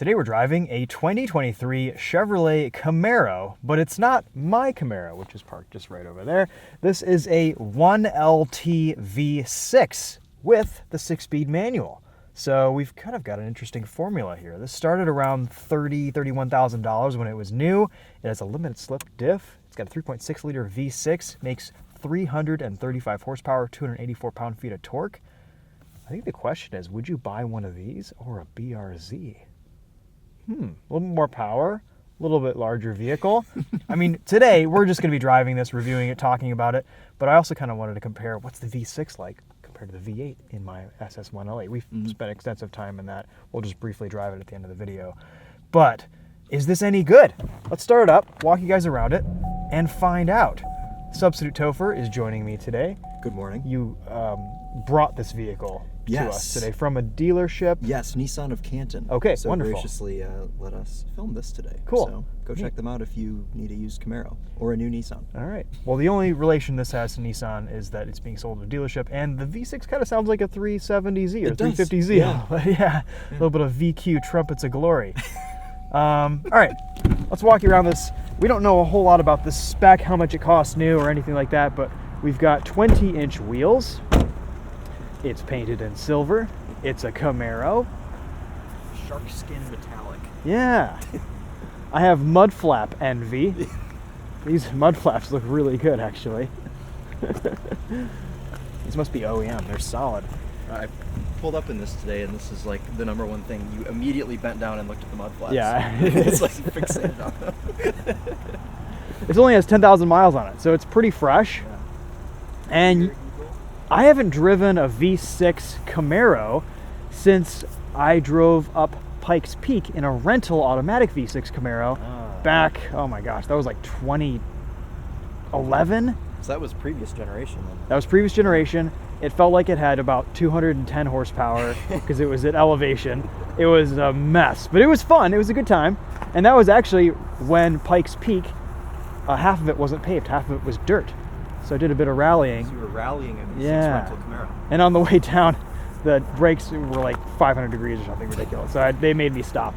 Today we're driving a 2023 Chevrolet Camaro, but it's not my Camaro, which is parked just right over there. This is a 1LT V6 with the 6-speed manual. So we've kind of got an interesting formula here. This started around $31,000 when it was new. It has a limited slip diff. It's got a 3.6 liter V6, makes 335 horsepower, 284 pound-feet of torque. I think the question is, would you buy one of these or a BRZ? A little more power, a little bit larger vehicle. I mean, today we're just going to be driving this, reviewing it, talking about it, but I also kind of wanted to compare what's the V6 like compared to the V8 in my SS 1L8. We've spent extensive time in that. We'll just briefly drive it at the end of the video. But is this any good? Let's start it up, walk you guys around it, and find out. Substitute Topher is joining me today. Good morning. You brought this vehicle to us today from a dealership. Yes, Nissan of Canton. Okay, so wonderful. Graciously let us film this today. Cool. So go check them out if you need a used Camaro or a new Nissan. All right. Well, the only relation this has to Nissan is that it's being sold at a dealership, and the V6 kind of sounds like a 370Z or 350Z. Yeah. Yeah, a little bit of VQ trumpets of glory. All right, let's walk you around this. We don't know a whole lot about the spec, how much it costs new or anything like that, but we've got 20-inch wheels. It's painted in silver. It's a Camaro. Shark skin metallic. Yeah. I have mud flap envy. These mud flaps look really good, actually. These must be OEM. They're solid. I pulled up in this today, and this is like the #1 thing. You immediately bent down and looked at the mud flaps. Yeah. It's like fixated on them. It only has 10,000 miles on it, so it's pretty fresh. Yeah. And I haven't driven a V6 Camaro since I drove up Pikes Peak in a rental automatic V6 Camaro back, oh my gosh, that was like 2011. So that was previous generation then. That was previous generation. It felt like it had about 210 horsepower because it was at elevation. It was a mess, but it was fun. It was a good time. And that was actually when Pikes Peak, half of it wasn't paved, half of it was dirt. So I did a bit of rallying. So you were rallying in the rental Camaro. And on the way down, the brakes were like 500 degrees or something ridiculous. So they made me stop.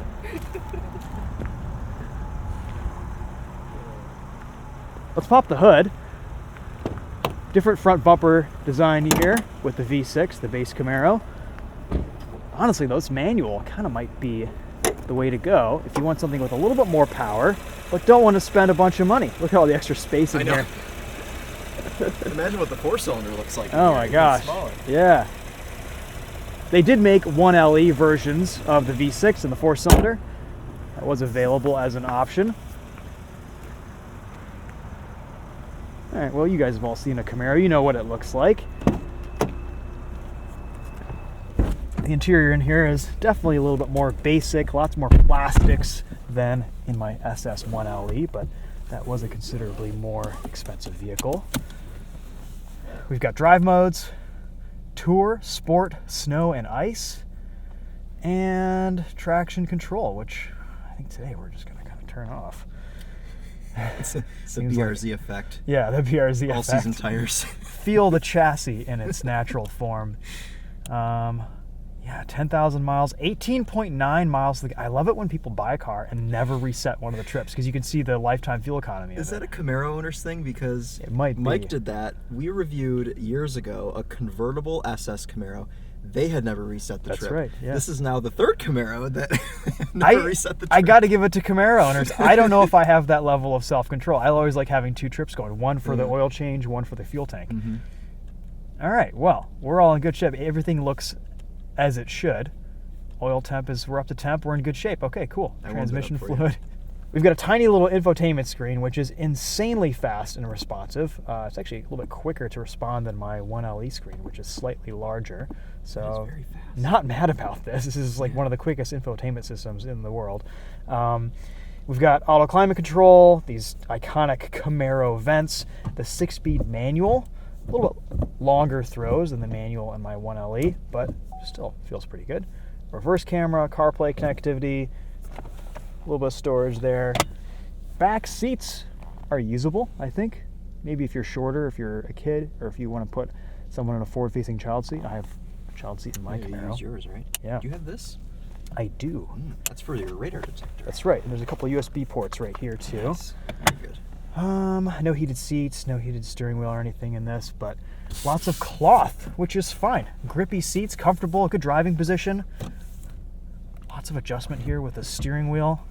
Let's pop the hood. Different front bumper design here with the V6, the base Camaro. Honestly, though, this manual kind of might be the way to go if you want something with a little bit more power, but don't want to spend a bunch of money. Look at all the extra space in here. Imagine what the 4-cylinder looks like. Oh my gosh. Smaller. Yeah. They did make 1LE versions of the V6 and the 4-cylinder. That was available as an option. All right, well, you guys have all seen a Camaro. You know what it looks like. The interior in here is definitely a little bit more basic, lots more plastics than in my SS 1LE, but that was a considerably more expensive vehicle. We've got drive modes, Tour, Sport, Snow, and Ice, and traction control, which I think today we're just going to kind of turn off. It's the BRZ effect. Yeah, the BRZ effect. All-season tires. Feel the chassis in its natural form. Yeah, 10,000 miles, 18.9 miles. I love it when people buy a car and never reset one of the trips because you can see the lifetime fuel economy. Is that a Camaro owner's thing? Because it might be. Mike did that. We reviewed years ago a convertible SS Camaro. They had never reset the trip. That's right, yeah. This is now the third Camaro that never reset the trip. I got to give it to Camaro owners. I don't know if I have that level of self-control. I always like having 2 trips going, one for the oil change, one for the fuel tank. All right, well, we're all in good shape. Everything looks as it should. Oil temp is, we're up to temp, we're in good shape. Okay, cool. Transmission fluid. We've got a tiny little infotainment screen, which is insanely fast and responsive. It's actually a little bit quicker to respond than my 1LE screen, which is slightly larger. So very fast. Not mad about this. This is like one of the quickest infotainment systems in the world. We've got auto climate control, these iconic Camaro vents, the 6-speed manual, a little bit longer throws than the manual in my 1LE, but still feels pretty good. Reverse camera, CarPlay connectivity, a little bit of storage there. Back seats are usable, I think. Maybe if you're shorter, if you're a kid, or if you want to put someone in a forward-facing child seat. I have a child seat in my Camaro. You use yours, right? Yeah. Do you have this? I do. That's for your radar detector. That's right. And there's a couple USB ports right here too. Nice. Very good. No heated seats, no heated steering wheel or anything in this, but lots of cloth, which is fine. Grippy seats, comfortable, good driving position. Lots of adjustment here with the steering wheel.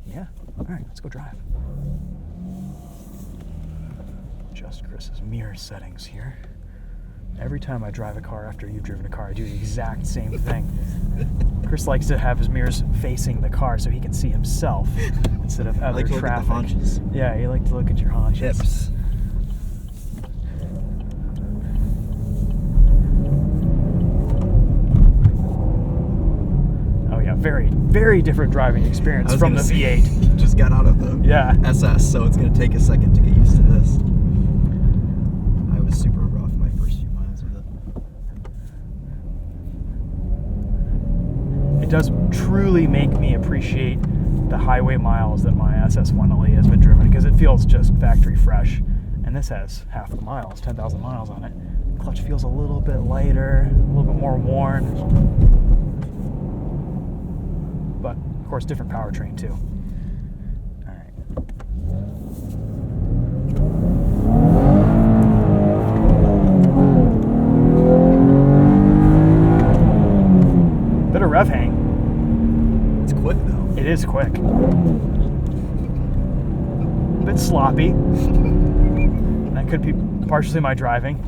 Yeah. All right, let's go drive. Adjust Chris's mirror settings here. Every time I drive a car after you've driven a car, I do the exact same thing. Chris likes to have his mirrors facing the car so he can see himself instead of other traffic. Look at the haunches. Yeah, you like to look at your haunches. Hips. Oh yeah, very, very different driving experience from the V8. Just got out of the SS, so it's going to take a second to get used to this. I was super rough my first few miles with it. It does truly make me appreciate the highway miles that my SS1LE has been driven, because it feels just factory fresh. And this has half the miles, 10,000 miles on it. Clutch feels a little bit lighter, a little bit more worn. But, of course, different powertrain, too. All right. Bit of rev hang. It's quick, though. It is quick. A bit sloppy. That could be partially my driving.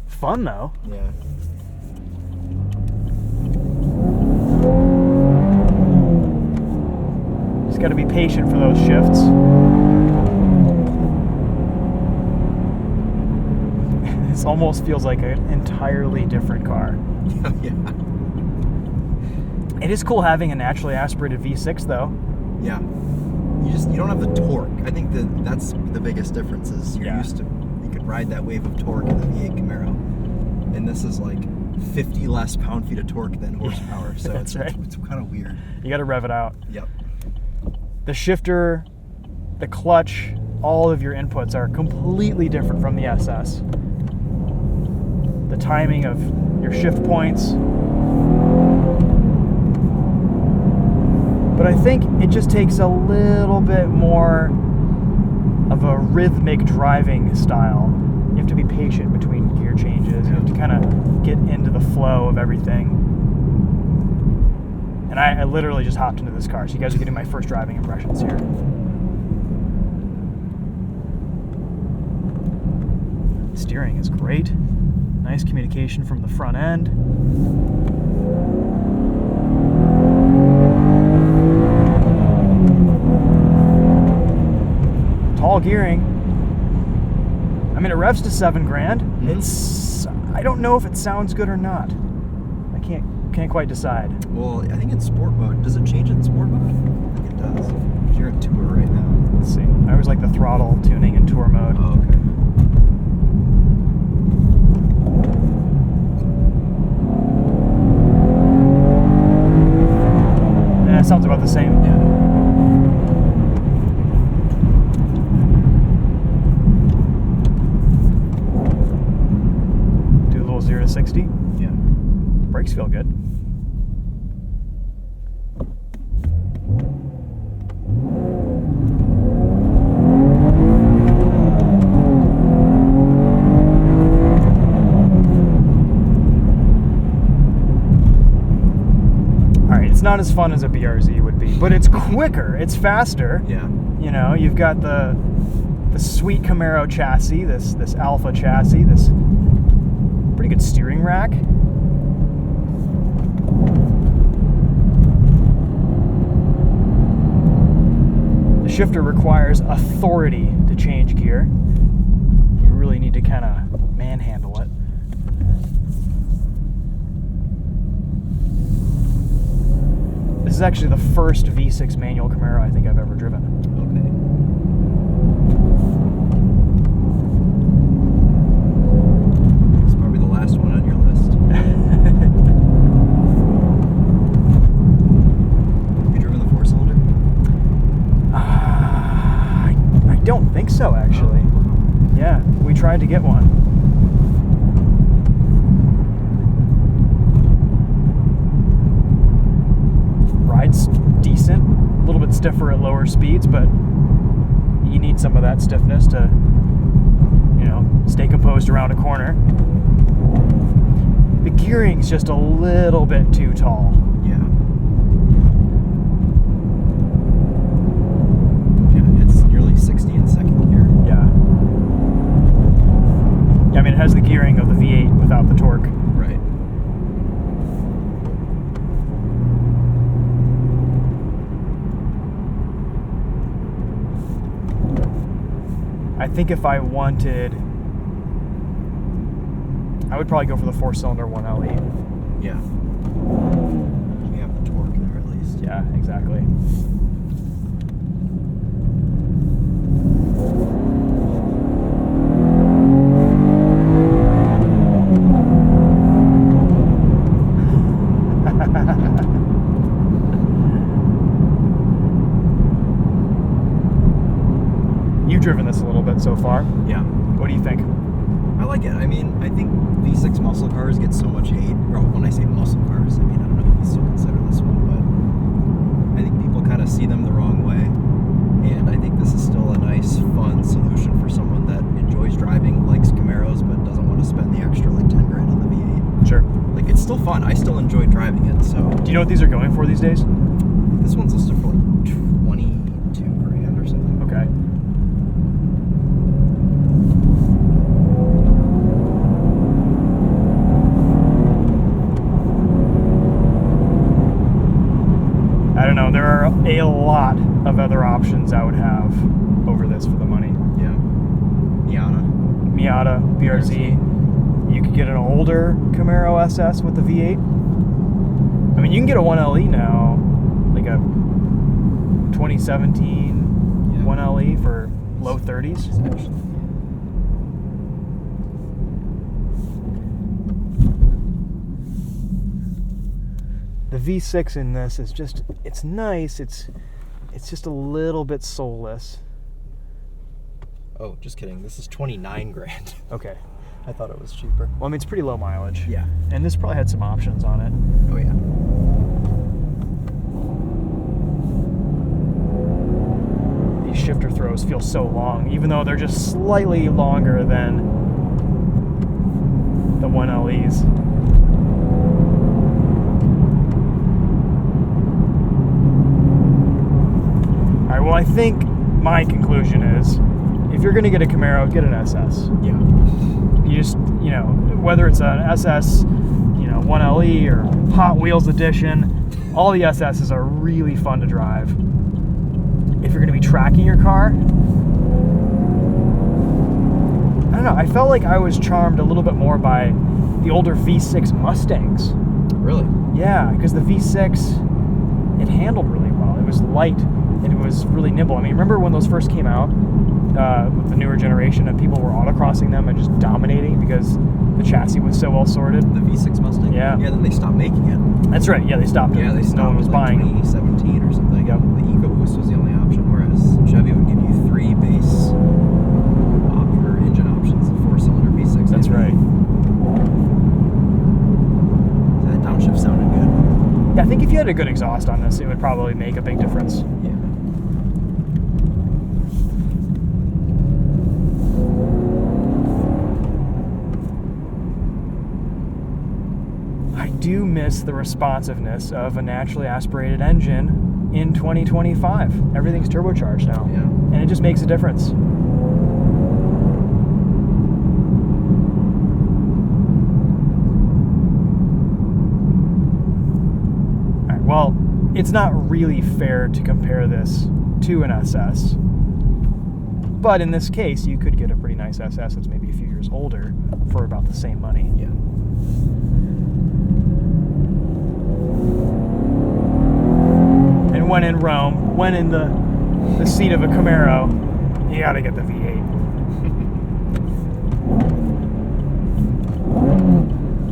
Fun, though. Yeah. Just got to be patient for those shifts. This almost feels like an entirely different car. Yeah. It is cool having a naturally aspirated V6 though. Yeah. You don't have the torque. I think that's the biggest difference is you could ride that wave of torque in the V8 Camaro. And this is like 50 less pound-feet of torque than horsepower. So That's right. It's kind of weird. You got to rev it out. Yep. The shifter, the clutch, all of your inputs are completely different from the SS. The timing of your shift points. But I think it just takes a little bit more of a rhythmic driving style. You have to be patient between gear changes. You have to kind of get into the flow of everything. And I literally just hopped into this car, so you guys are getting my first driving impressions here. Steering is great. Nice communication from the front end. Tall gearing. I mean, it revs to $7 grand. It's, I don't know if it sounds good or not. I can't quite decide. Well, I think in sport mode, does it change in sport mode? I think it does. 'Cause you're in tour right now. Let's see. I always like the throttle tuning in tour mode. Oh, okay. It sounds about the same. Yeah. Do a little 0 to 60. Yeah. Brakes feel good. It's not as fun as a BRZ would be, but it's quicker, it's faster. Yeah. You know, you've got the sweet Camaro chassis, this Alpha chassis, this pretty good steering rack. The shifter requires authority to change gear. You really need to kind of manhandle it. This is actually the first V6 manual Camaro I think I've ever driven. Okay. It's probably the last one on your list. Have you driven the 4-cylinder? I don't think so, actually. Yeah, we tried to get one. stiffer at lower speeds, but you need some of that stiffness to, you know, stay composed around a corner. The gearing's just a little bit too tall. Yeah. Yeah, it's nearly 60 in second gear. Yeah. Yeah, I mean, it has the gearing of the V8 without the torque. Right. I think if I wanted, I would probably go for the 4-cylinder 1LE. Yeah. We have the torque there at least. Yeah, exactly. You've driven this a little bit so far. Yeah. What do you think? I like it. I mean, I think V6 muscle cars get so much hate. Or when I say muscle cars, I mean, I don't know if you still consider this one, but I think people kind of see them the wrong way. And I think this is still a nice, fun solution for someone that enjoys driving, likes Camaros, but doesn't want to spend the extra like 10 grand on the V8. Sure. Like, it's still fun. I still enjoy driving it, so. Do you know what these are going for these days? This one's listed for like 22 grand or something. Okay. I don't know. There are a lot of other options I would have over this for the money. Yeah. Miata, BRZ. You could get an older Camaro SS with the V8. I mean, you can get a 1LE now, like a 2017 1LE for low 30s. The V6 in this is just, it's nice. It's just a little bit soulless. Oh, just kidding. This is 29 grand. Okay. I thought it was cheaper. Well, I mean, it's pretty low mileage. Yeah. And this probably had some options on it. Oh, yeah. These shifter throws feel so long, even though they're just slightly longer than the 1LEs. All right, well, I think my conclusion is, if you're going to get a Camaro, get an SS. Yeah. You just, you know, whether it's an SS, you know, 1LE or Hot Wheels edition, all the SSs are really fun to drive. If you're going to be tracking your car, I don't know, I felt like I was charmed a little bit more by the older V6 Mustangs. Really? Yeah, because the V6, it handled really well. It was light and it was really nimble. I mean, remember when those first came out with the newer generation and people were autocrossing them and just dominating because the chassis was so well sorted? The V6 Mustang? Yeah. Yeah, then they stopped making it. That's right, yeah, they stopped it. Yeah, they stopped No one was like buying them. 2017 or something. Yep. The EcoBoost was the only option, whereas Chevy would give you 3 base engine options, the 4-cylinder V6. That's right. That downshift sounded good. Yeah, I think if you had a good exhaust on this, it would probably make a big difference. Yeah. I do miss the responsiveness of a naturally aspirated engine in 2025. Everything's turbocharged now. Yeah. And it just makes a difference. All right, well, it's not really fair to compare this to an SS. But in this case, you could get a pretty nice SS that's maybe a few years older for about the same money. Yeah. And when in Rome, when in the seat of a Camaro, you gotta get the V8.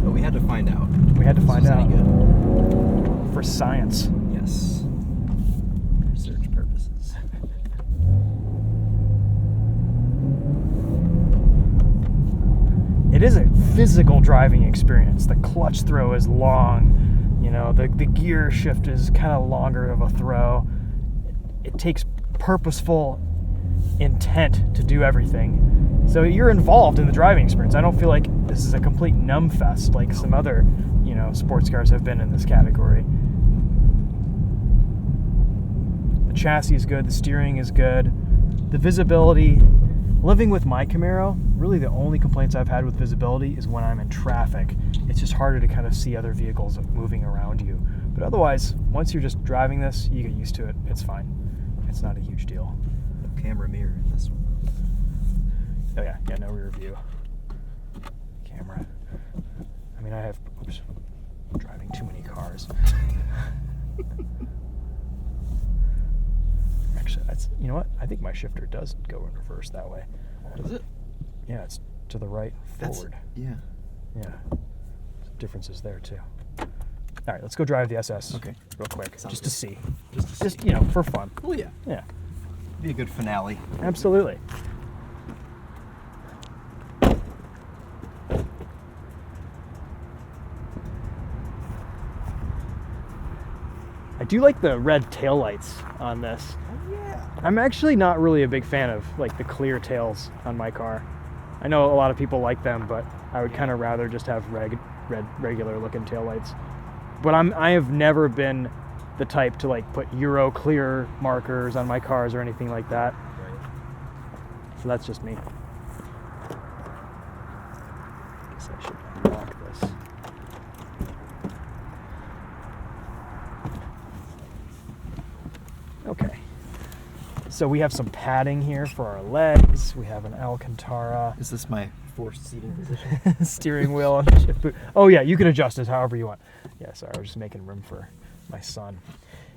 But we had to find out. We had to find This was out. any good. For science. Yes. Research purposes. It is a physical driving experience. The clutch throw is long. You know, the gear shift is kind of longer of a throw. it takes purposeful intent to do everything. So you're involved in the driving experience. I don't feel like this is a complete numb fest like some other, you know, sports cars have been in this category. The chassis is good, the steering is good, the visibility. Living with my Camaro, really the only complaints I've had with visibility is when I'm in traffic. It's just harder to kind of see other vehicles moving around you. But otherwise, once you're just driving this, you get used to it. It's fine. It's not a huge deal. No camera mirror in this one. Oh yeah, no rear view camera. I mean, oops, I'm driving too many cars. Actually, you know what? I think my shifter does go in reverse that way. Does it? Yeah, it's to the right, forward. Yeah. Yeah. Differences there too. All right, let's go drive the SS. Okay. Real quick, Sounds just good. to see. Just You know, for fun. Oh yeah. Yeah, Be a good finale. absolutely. I do like the red taillights on this. Oh yeah. I'm actually not really a big fan of like the clear tails on my car. I know a lot of people like them, but I would kind of rather just have regular looking taillights. But I have never been the type to like put Euro clear markers on my cars or anything like that. Right. So that's just me. Guess I should unlock this. Okay. So we have some padding here for our legs. We have an Alcantara. Is this my forced seating position? Steering wheel on the shift boot. Oh yeah, you can adjust it however you want. Yeah, sorry, I was just making room for my son.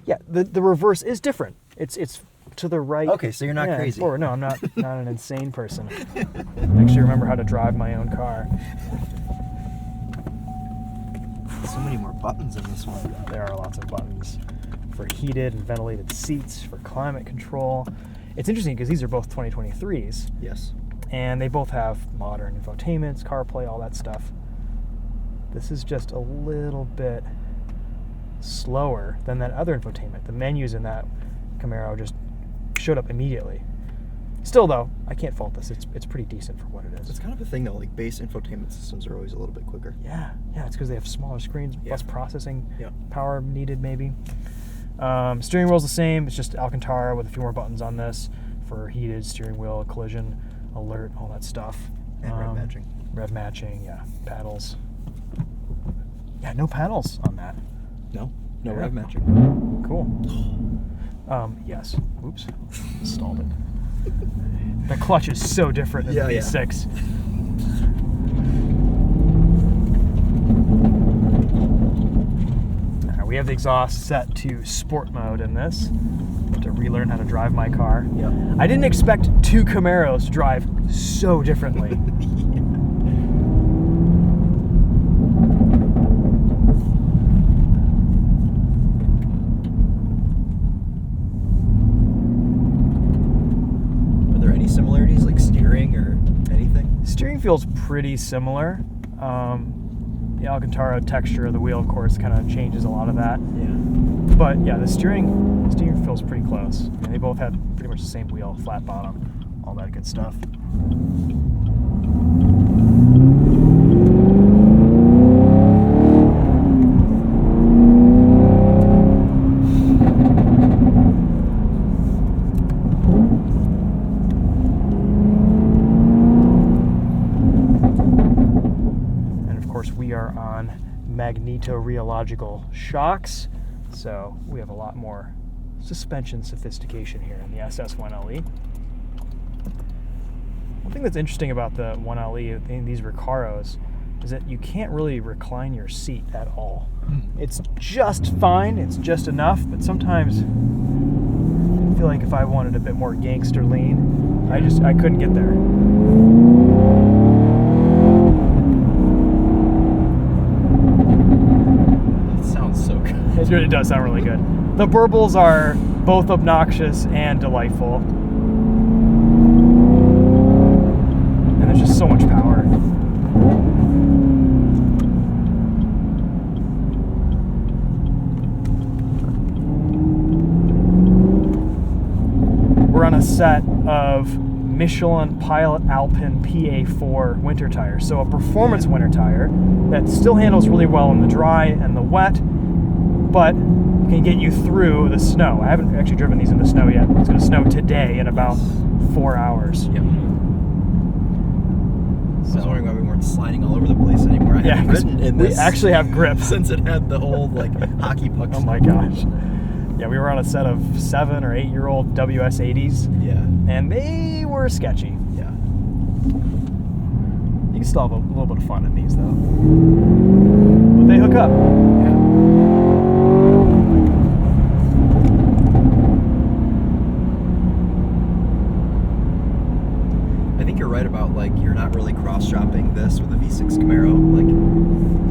Yeah, the reverse is different. It's to the right. Okay, so you're not crazy. Forward. No, I'm not an insane person. I actually remember how to drive my own car. So many more buttons in this one. There are lots of buttons for heated and ventilated seats, for climate control. It's interesting because these are both 2023s. Yes. And they both have modern infotainments, CarPlay, all that stuff. This is just a little bit slower than that other infotainment. The menus in that Camaro just showed up immediately. Still though, I can't fault this. It's pretty decent for what it is. It's kind of a thing though, like base infotainment systems are always a little bit quicker. Yeah, it's because they have smaller screens, less processing power needed maybe. Steering wheel's the same. It's just Alcantara with a few more buttons on this for heated steering wheel, collision, alert, all that stuff. And rev matching. Rev matching, yeah. Paddles. Yeah, no paddles on that. No rev matching. Cool. Yes. Oops. Stalled it. The clutch is so different than the V6. We have the exhaust set to sport mode in this to relearn how to drive my car. Yep. I didn't expect two Camaros to drive so differently. Are there any similarities, like steering or anything? Steering feels pretty similar. The Alcantara texture of the wheel, of course, kind of changes a lot of that. Yeah. But yeah, the steering feels pretty close. I mean, they both had pretty much the same wheel, flat bottom, all that good stuff. We are on magneto-rheological shocks, so we have a lot more suspension sophistication here in the SS1LE. One thing that's interesting about the 1LE in these RECAROs is that you can't really recline your seat at all. It's just fine, it's just enough, but sometimes I feel like if I wanted a bit more gangster lean, I couldn't get there. It does sound really good. The burbles are both obnoxious and delightful. And there's just so much power. set of Michelin Pilot Alpin PA4 winter tires. So a performance winter tire that still handles really well in the dry and the wet, but can get you through the snow. I haven't actually driven these in the snow yet. It's going to snow today in about 4 hours. Yep. I was wondering why we weren't sliding all over the place anymore. I haven't ridden in this. We actually have grip. Since it had the old like hockey puck. Oh my gosh. Yeah, we were on a set of 7 or 8-year-old WS80s. Yeah. And they were sketchy. Yeah. You can still have a little bit of fun in these though. But they hook up. Yeah. I think you're right about like you're not really cross-shopping this with a V6 Camaro. Like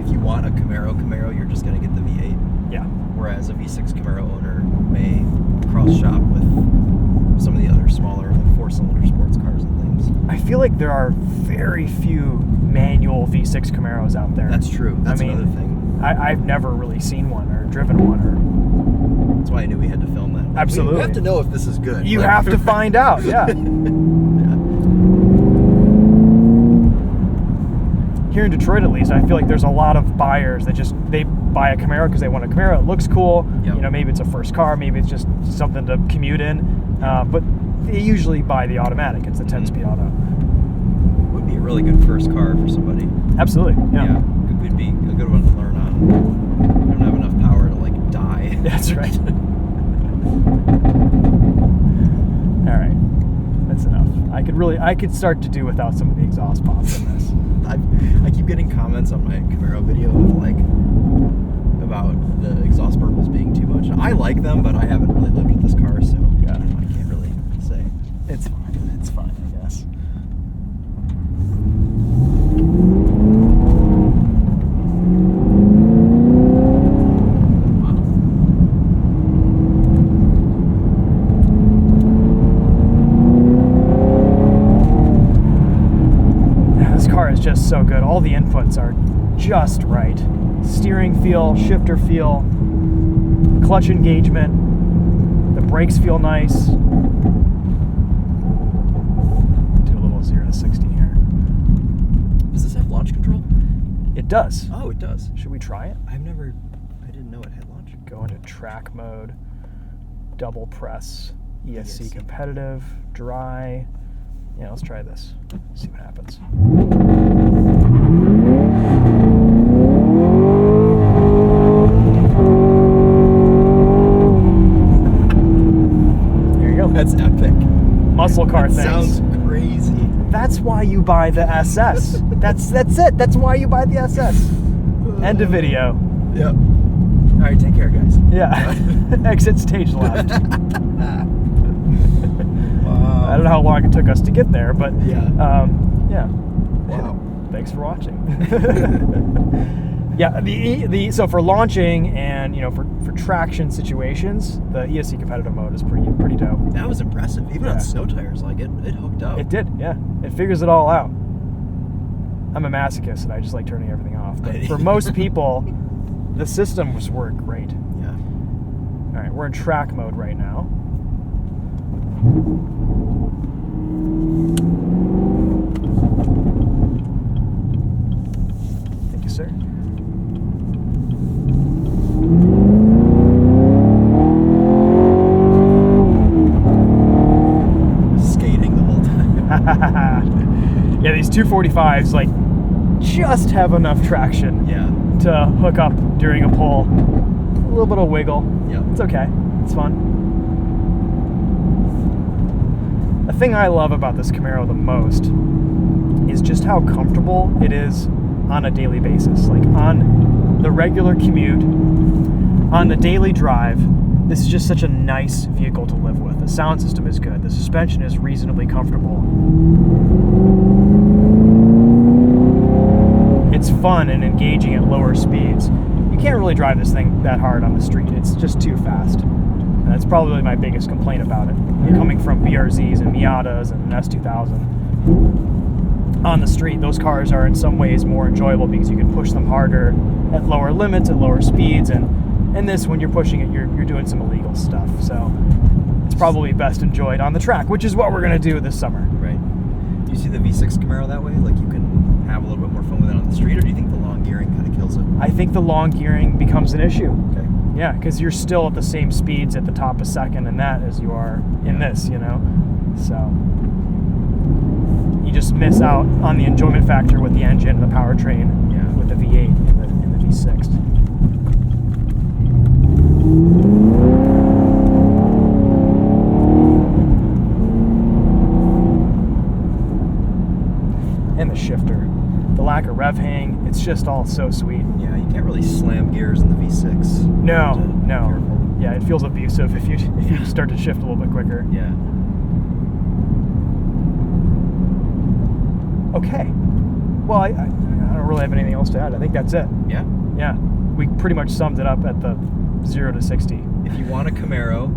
if you want a Camaro, you're just gonna get the V8. Yeah. Whereas a V6 Camaro owner may cross-shop with some of the other smaller like 4-cylinder sports cars and things. I feel like there are very few manual V6 Camaros out there. That's true. That's another thing. I've never really seen one or driven one. That's why I knew we had to film that. Absolutely. We have to know if this is good. You have to find out, yeah. Here in Detroit, at least, I feel like there's a lot of buyers that they buy a Camaro because they want a Camaro. It looks cool. Yep. You know, maybe it's a first car, maybe it's just something to commute in. But they usually buy the automatic. It's the 10-speed auto. Would be a really good first car for somebody. Absolutely. Yeah. Would be a good one to learn on. You don't have enough power to like die. That's right. All right, that's enough. I could start to do without some of the exhaust pops in this. I keep getting comments on my Camaro video of like about the exhaust purples being too much. I like them, but I haven't really lived with this car, so yeah. I can't really say. It's fine. It's fine, I guess. Just so good. All the inputs are just right. Steering feel, shifter feel, clutch engagement. The brakes feel nice. Do a little 0 to 60 here. Does this have launch control? It does. Oh, it does. Should we try it? I didn't know it had launch. Go into track mode, double press, ESC competitive, dry. Yeah, let's try this. See what happens. There you go. That's epic. Muscle car things. Sounds crazy. That's why you buy the SS. That's it. That's why you buy the SS. End of video. Yep. All right, take care, guys. Yeah. Exit stage left. I don't know how long it took us to get there, but yeah. Wow. Thanks for watching. Yeah, so for launching and for traction situations, the ESC competitive mode is pretty dope. That was impressive. Even on snow tires, like it hooked up. It did, yeah. It figures it all out. I'm a masochist and I just like turning everything off. But for most people, the systems work great. Yeah. All right, we're in track mode right now. Thank you, sir. Skating the whole time. Yeah, these 245s like just have enough traction to hook up during a pull. A little bit of wiggle. Yeah. It's okay. It's fun. The thing I love about this Camaro the most is just how comfortable it is on a daily basis. Like on the regular commute, on the daily drive, this is just such a nice vehicle to live with. The sound system is good. The suspension is reasonably comfortable. It's fun and engaging at lower speeds. You can't really drive this thing that hard on the street. It's just too fast. And that's probably my biggest complaint about it. Coming from BRZs and Miatas and an S2000. On the street, those cars are in some ways more enjoyable because you can push them harder at lower limits, at lower speeds, and this, when you're pushing it, you're doing some illegal stuff. So it's probably best enjoyed on the track, which is what we're going to do this summer. Right. Do you see the V6 Camaro that way? Like you can have a little bit more fun with it on the street, or do you think the long gearing kind of kills it? I think the long gearing becomes an issue. Okay. Yeah, because you're still at the same speeds at the top of second and that as you are in this, you know? So you just miss out on the enjoyment factor with the engine and the powertrain with the V8 and the V6. And the shifter. The lack of rev hang, it's just all so sweet. Yeah, you can't really slam gears in the V6. No, no. Careful. Yeah, it feels abusive if you start to shift a little bit quicker. Yeah. Okay. Well, I don't really have anything else to add. I think that's it. Yeah. Yeah. We pretty much summed it up at the 0 to 60. If you want a Camaro,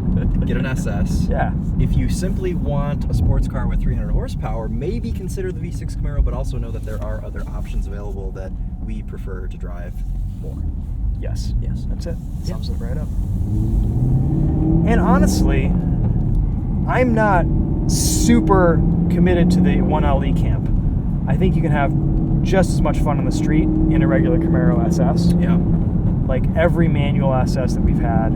get an SS. Yeah. If you simply want a sports car with 300 horsepower, maybe consider the V6 Camaro, but also know that there are other options available that we prefer to drive more. Yes. Yes. That's it. Sums it right up. And honestly, I'm not super committed to the 1LE camp. I think you can have just as much fun on the street in a regular Camaro SS. Yeah. Like every manual SS that we've had,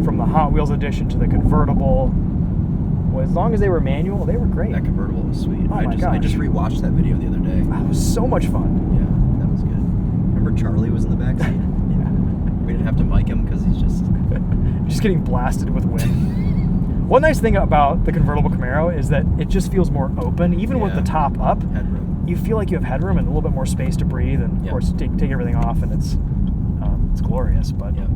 from the Hot Wheels edition to the convertible, well, as long as they were manual, they were great. That convertible was sweet. Oh my gosh. I just rewatched that video the other day. Oh, it was so much fun. Yeah, that was good. Remember Charlie was in the back seat? Yeah. We didn't have to mic him because he's just getting blasted with wind. One nice thing about the convertible Camaro is that it just feels more open, even with the top up. headroom. You feel like you have headroom and a little bit more space to breathe, and of course take everything off, and it's glorious. But yeah.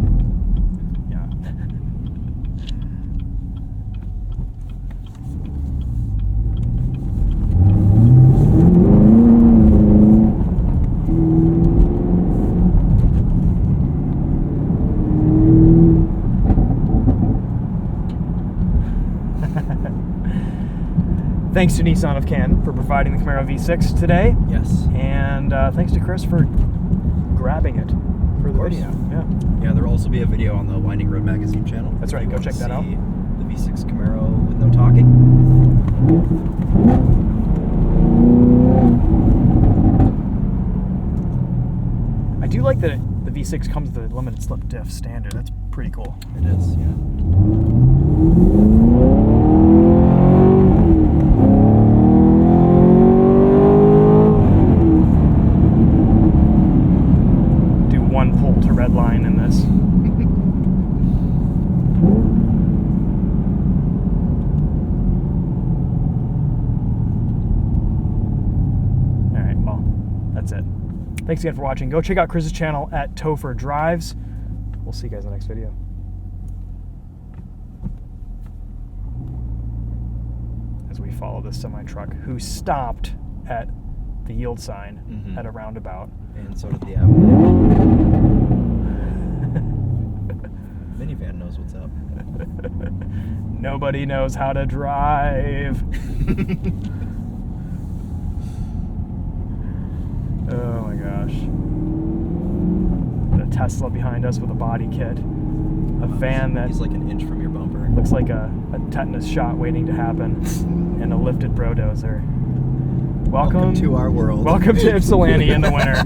Thanks to Nissan of Canton for providing the Camaro V6 today. Yes. And thanks to Chris for grabbing it for the video. Yeah, there will also be a video on the Winding Road Magazine channel. That's right, go check that out. The V6 Camaro with no talking. I do like that the V6 comes with the limited slip diff standard. That's pretty cool. It is, yeah. Red line in this. All right, well, that's it. Thanks again for watching. Go check out Chris's channel at TheTopher Drives. We'll see you guys in the next video. As we follow this semi-truck who stopped at the yield sign at a roundabout. And so did the Alpin. Minivan knows what's up. Nobody knows how to drive. Oh my gosh. The Tesla behind us with a body kit. A van that... He's like an inch from your bumper. Looks like a tetanus shot waiting to happen. And a lifted brodozer. Welcome to our world. Welcome to Ypsilanti in the winter.